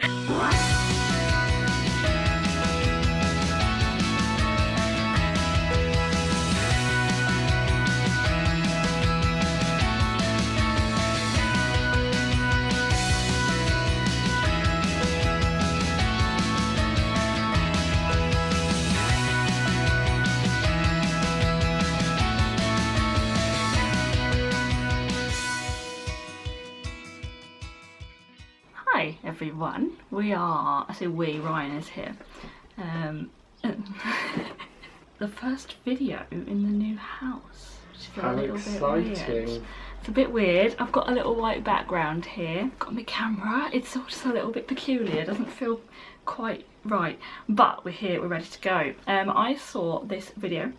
Hi everyone, Ryan is here. The first video in the new house, which is a little bit weird. It's a bit weird. I've got a little white background here, got my camera. It's all just a little bit peculiar, it doesn't feel quite right, but we're here, we're ready to go. I saw this video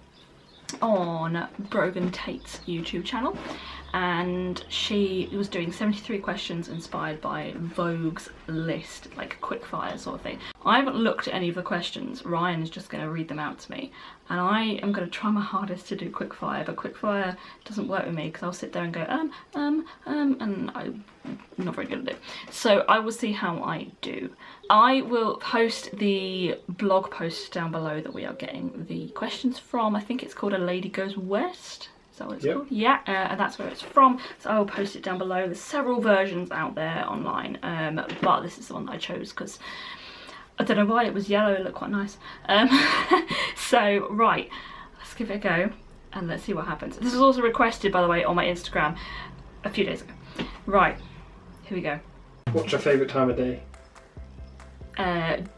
on Brogan Tate's YouTube channel, and she was doing 73 questions inspired by Vogue's list, like quick fire sort of thing. I haven't looked at any of the questions. Ryan is just going to read them out to me, and I am going to try my hardest to do quick fire, but quick fire doesn't work with me because I'll sit there and go and I'm not very good at it. So I will see how I do. I will post the blog post down below that we are getting the questions from. I think it's called A Lady Goes West. Is that what it's called? Yeah, and that's where it's from. So I will post it down below. There's several versions out there online, but this is the one that I chose because I don't know why, it was yellow, it looked quite nice. So, right, let's give it a go and let's see what happens. This was also requested, by the way, on my Instagram a few days ago. Right, here we go. What's your favourite time of day?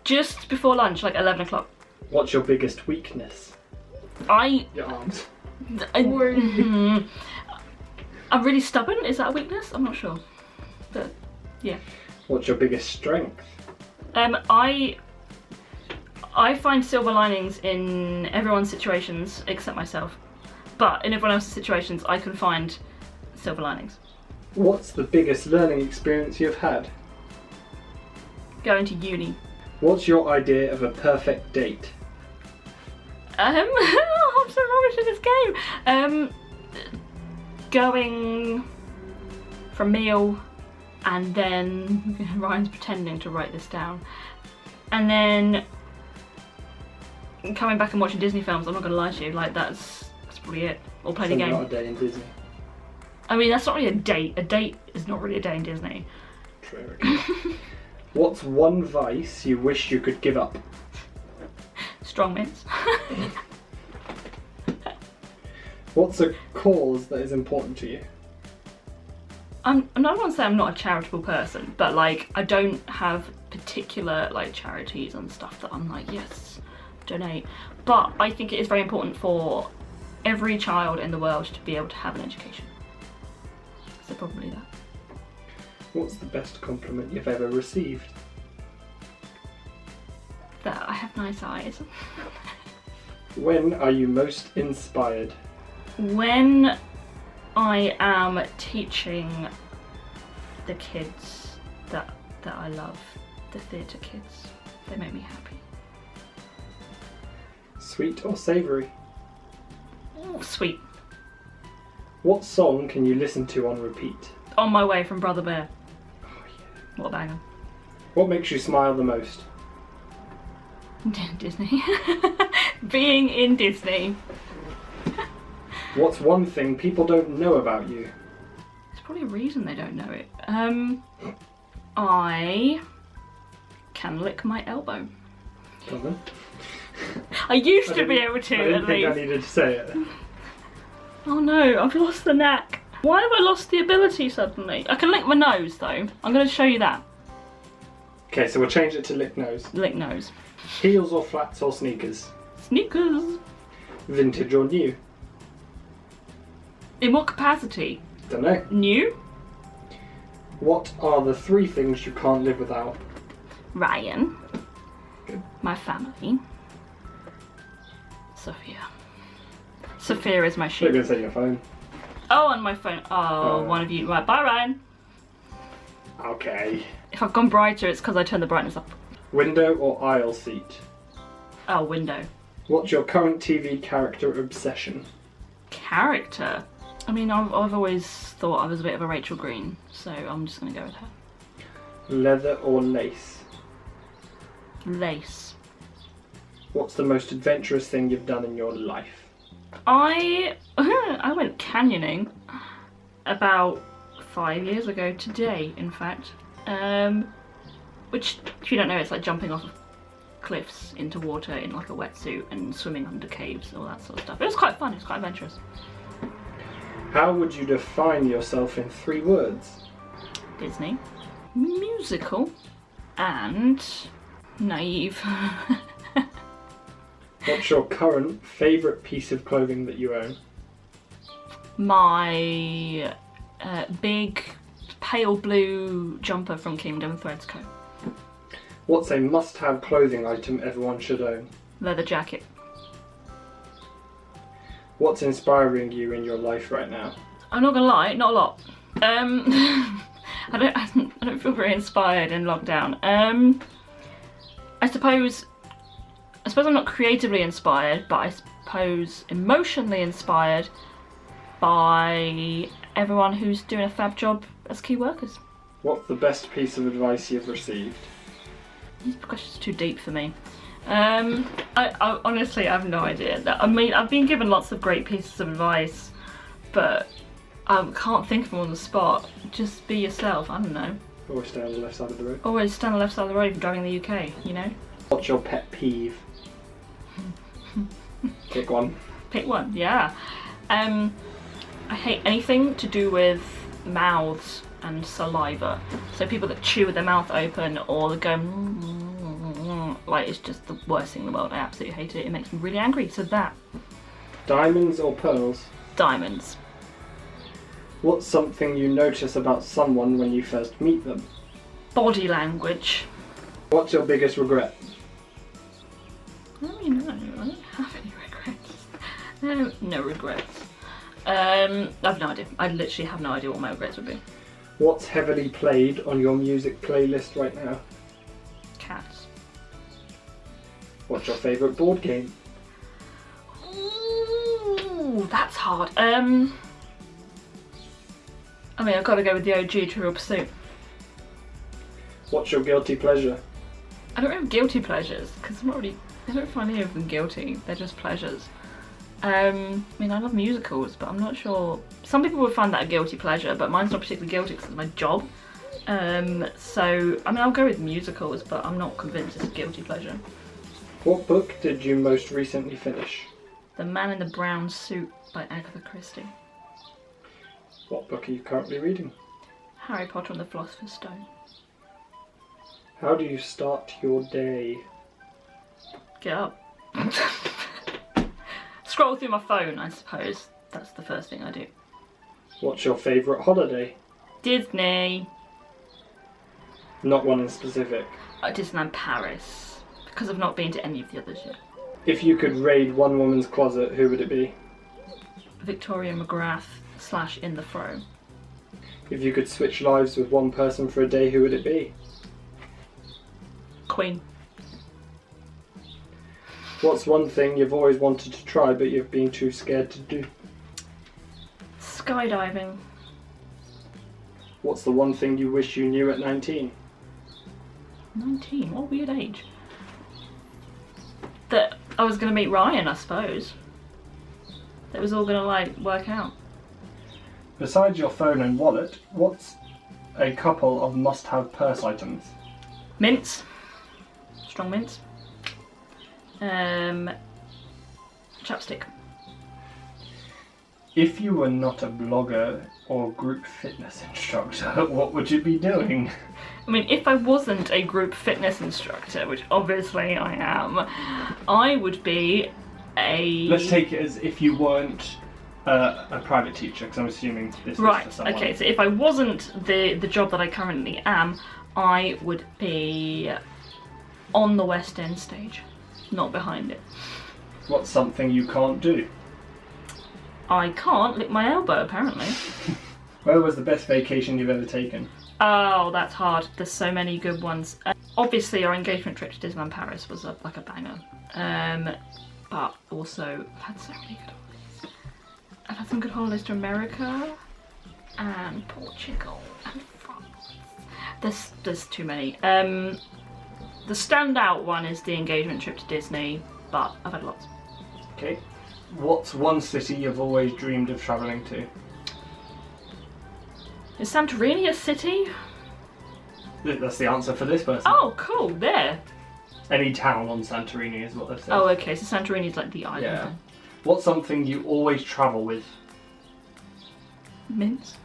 Just before lunch, like 11 o'clock. What's your biggest weakness? Your arms. I'm really stubborn, is that a weakness? I'm not sure, but yeah. What's your biggest strength? I find silver linings in everyone's situations except myself, but in everyone else's situations I can find silver linings. What's the biggest learning experience you've had? Going to uni. What's your idea of a perfect date? I'm so rubbish at this game. Going for a meal, and then Ryan's pretending to write this down, and then coming back and watching Disney films. I'm not gonna lie to you, like that's probably it. Or play the game. Not a day in Disney. I mean, that's not really a date. A date is not really a day in Disney. True. Okay. What's one vice you wish you could give up? Strong mints. What's a cause that is important to you? I'm not going to say I'm not a charitable person, but like I don't have particular like charities and stuff that I'm like, yes, donate. But I think it is very important for every child in the world to be able to have an education. So probably that. What's the best compliment you've ever received? That I have nice eyes. When are you most inspired? When I am teaching the kids that I love, the theatre kids. They make me happy. Sweet or savoury? Ooh, sweet. What song can you listen to on repeat? On My Way from Brother Bear. Oh yeah. What a banger. What makes you smile the most? Disney. Being in Disney. What's one thing people don't know about you? There's probably a reason they don't know it. I can lick my elbow. Pardon? I used to be able to, I didn't at think least. I needed to say it. Oh no, I've lost the knack. Why have I lost the ability suddenly? I can lick my nose though. I'm going to show you that. Okay, so we'll change it to lick nose. Lick nose. Heels or flats or sneakers? Sneakers. Vintage or new? In what capacity? Don't know. New? What are the 3 things you can't live without? Ryan. Good. My family. Sophia. Sophia is my You're sheep. going to say your phone. Oh, on my phone. Oh, one of you. Right, bye Ryan. Okay. If I've gone brighter, it's because I turned the brightness up. Window or aisle seat? Oh, window. What's your current TV character obsession? Character? I mean, I've always thought I was a bit of a Rachel Green, so I'm just going to go with her. Leather or lace? Lace. What's the most adventurous thing you've done in your life? I went canyoning about 5 years ago today, in fact. Which, if you don't know, it's like jumping off of cliffs into water in like a wetsuit and swimming under caves, all that sort of stuff. It was quite fun, it was quite adventurous. How would you define yourself in 3 words? Disney, musical, and naive. What's your current favourite piece of clothing that you own? My big pale blue jumper from Kingdom Threads Co. What's a must-have clothing item everyone should own? Leather jacket. What's inspiring you in your life right now? I'm not gonna lie, not a lot. I don't feel very inspired in lockdown. I suppose I'm not creatively inspired, but I suppose emotionally inspired by everyone who's doing a fab job as key workers. What's the best piece of advice you've received? These questions are too deep for me. I honestly have no idea. I mean, I've been given lots of great pieces of advice, but I can't think of them on the spot. Just be yourself, I don't know. Always stay on the left side of the road. Always stand on the left side of the road if driving the UK, you know? What's your pet peeve? Pick one. Pick one, yeah. I hate anything to do with mouths and saliva. So people that chew with their mouth open or that go like, it's just the worst thing in the world. I absolutely hate it. It makes me really angry. So that. Diamonds or pearls? Diamonds. What's something you notice about someone when you first meet them? Body language. What's your biggest regret? I don't really know. I don't have any regrets. No regrets. I've no idea. I literally have no idea what my regrets would be. What's heavily played on your music playlist right now? Cats. What's your favourite board game? Ooh, that's hard. I mean, I've got to go with the OG Trivial Pursuit. What's your guilty pleasure? I don't have guilty pleasures because I don't find any of them guilty. They're just pleasures. I mean, I love musicals, but I'm not sure. Some people would find that a guilty pleasure, but mine's not particularly guilty because it's my job. So, I mean, I'll go with musicals, but I'm not convinced it's a guilty pleasure. What book did you most recently finish? The Man in the Brown Suit by Agatha Christie. What book are you currently reading? Harry Potter and the Philosopher's Stone. How do you start your day? Get up. Scroll through my phone, I suppose. That's the first thing I do. What's your favourite holiday? Disney. Not one in specific. Disneyland Paris. Because I've not been to any of the others yet. If you could raid one woman's closet, who would it be? Victoria McGrath / In the Fro. If you could switch lives with one person for a day, who would it be? Queen. What's one thing you've always wanted to try but you've been too scared to do? Skydiving. What's the one thing you wish you knew at 19? 19? What a weird age. That I was going to meet Ryan, I suppose. That was all going to, like, work out. Besides your phone and wallet, what's a couple of must-have purse items? Mints. Strong mints. Chapstick. If you were not a blogger or group fitness instructor, what would you be doing? I mean, if I wasn't a group fitness instructor, which obviously I am, I would be a... Let's take it as if you weren't a private teacher, because I'm assuming this is for someone. Okay, so if I wasn't the job that I currently am, I would be on the West End stage, not behind it. What's something you can't do? I can't lick my elbow, apparently. Where was the best vacation you've ever taken? Oh, that's hard. There's so many good ones. Obviously, our engagement trip to Disneyland Paris was like a banger. But also, I've had so many good holidays. I've had some good holidays to America and Portugal and France. There's too many. The standout one is the engagement trip to Disney, but I've had lots. Okay. What's one city you've always dreamed of travelling to? Is Santorini a city? That's the answer for this person. Oh, cool, there. Any town on Santorini is what they've said. Oh, okay, so Santorini's like the island. Yeah. What's something you always travel with? Mince.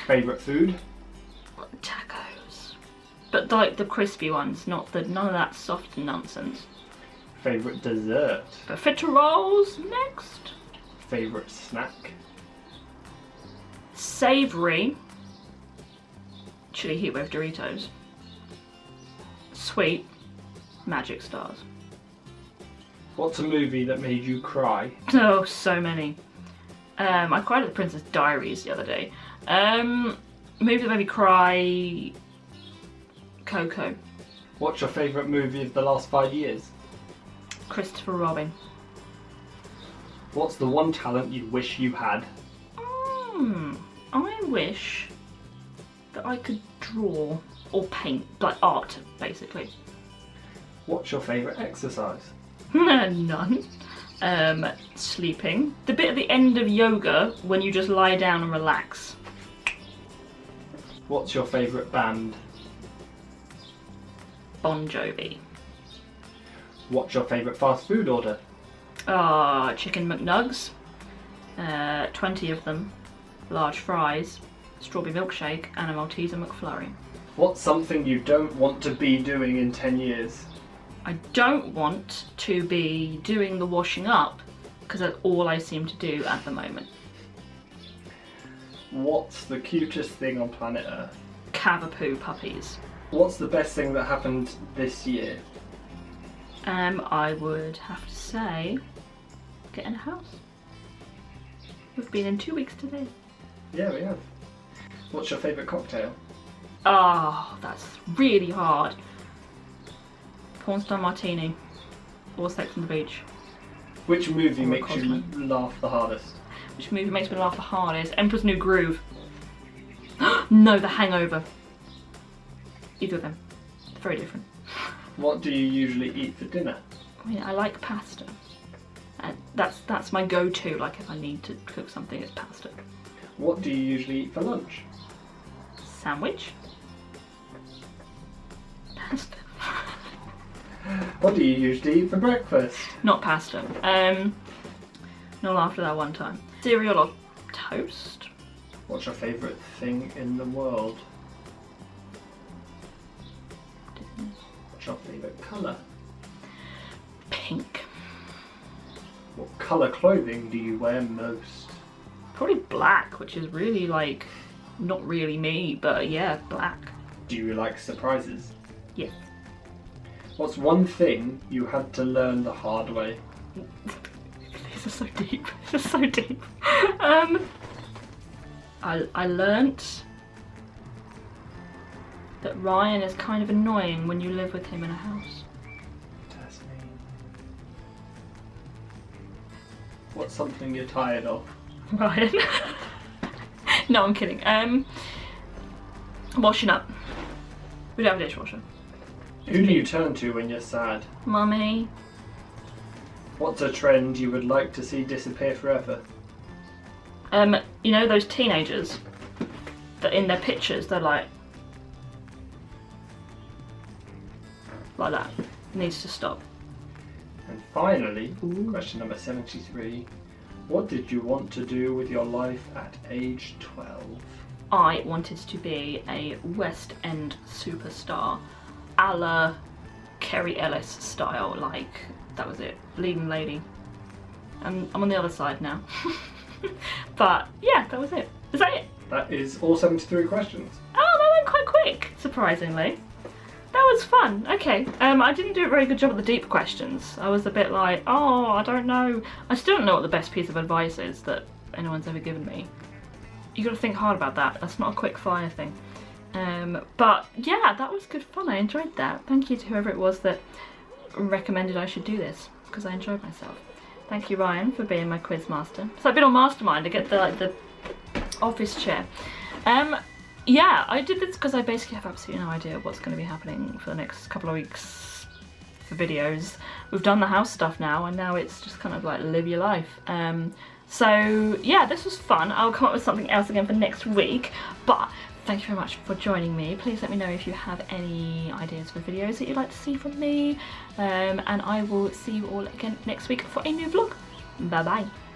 Favourite food? Tacos. But like the crispy ones, none of that soft nonsense. Favourite dessert? Profiteroles next. Favourite snack? Savoury. Chili heatwave Doritos. Sweet. Magic stars. What's a movie that made you cry? Oh, so many. I cried at The Princess Diaries the other day. Movie that made me cry... Coco. What's your favourite movie of the last 5 years? Christopher Robin. What's the one talent you wish you had? I wish that I could draw or paint, like art, basically. What's your favourite exercise? None. Sleeping. The bit at the end of yoga when you just lie down and relax. What's your favourite band? Bon Jovi. What's your favourite fast food order? Chicken McNugs. 20 of them. Large fries. Strawberry milkshake and a Malteser McFlurry. What's something you don't want to be doing in 10 years? I don't want to be doing the washing up because that's all I seem to do at the moment. What's the cutest thing on planet Earth? Cavapoo puppies. What's the best thing that happened this year? I would have to say getting a house. We've been in 2 weeks today. Yeah, we have. What's your favourite cocktail? Oh, that's really hard. Pornstar martini or Sex on the Beach. Which movie Or makes you Cosmo. laugh the hardest? Which movie makes me laugh the hardest? Emperor's New Groove. No, The Hangover. Either of them. Very different. What do you usually eat for dinner? I mean, I like pasta. And that's my go-to, like if I need to cook something, it's pasta. What do you usually eat for lunch? Sandwich. Pasta. What do you usually eat for breakfast? Not pasta. Not after that one time. Cereal or toast? What's your favourite thing in the world? What's your favourite colour? Pink. What colour clothing do you wear most? Probably black, which is really like, not really me, but yeah, black. Do you like surprises? Yes. What's one thing you had to learn the hard way? This is so deep. This is so deep. I learnt that Ryan is kind of annoying when you live with him in a house. That's me. What's something you're tired of? Ryan. No, I'm kidding. Washing up. We don't have a dishwasher. Who do you turn to when you're sad? Mummy. What's a trend you would like to see disappear forever? You know those teenagers that in their pictures they're like that. It needs to stop. And finally, Ooh. question number 73. What did you want to do with your life at age 12? I wanted to be a West End superstar, a la Kerry Ellis style, like, that was it, leading lady. I'm on the other side now. But yeah, that was it. Is that it? That is all 73 questions. Oh, that went quite quick, surprisingly. That was fun. Okay, I didn't do a very good job at the deep questions. I was a bit like, oh, I don't know. I still don't know what the best piece of advice is that anyone's ever given me. You got to think hard about that. That's not a quick fire thing. But yeah, that was good fun. I enjoyed that. Thank you to whoever it was that recommended I should do this, because I enjoyed myself. Thank you, Ryan, for being my quiz master. So I've been on Mastermind to get the office chair. yeah, I did this because I basically have absolutely no idea what's going to be happening for the next couple of weeks for videos. We've done the house stuff now, and now it's just kind of like live your life. So yeah, this was fun. I'll come up with something else again for next week, but thank you very much for joining me. Please let me know if you have any ideas for videos that you'd like to see from me, and I will see you all again next week for a new vlog. Bye bye.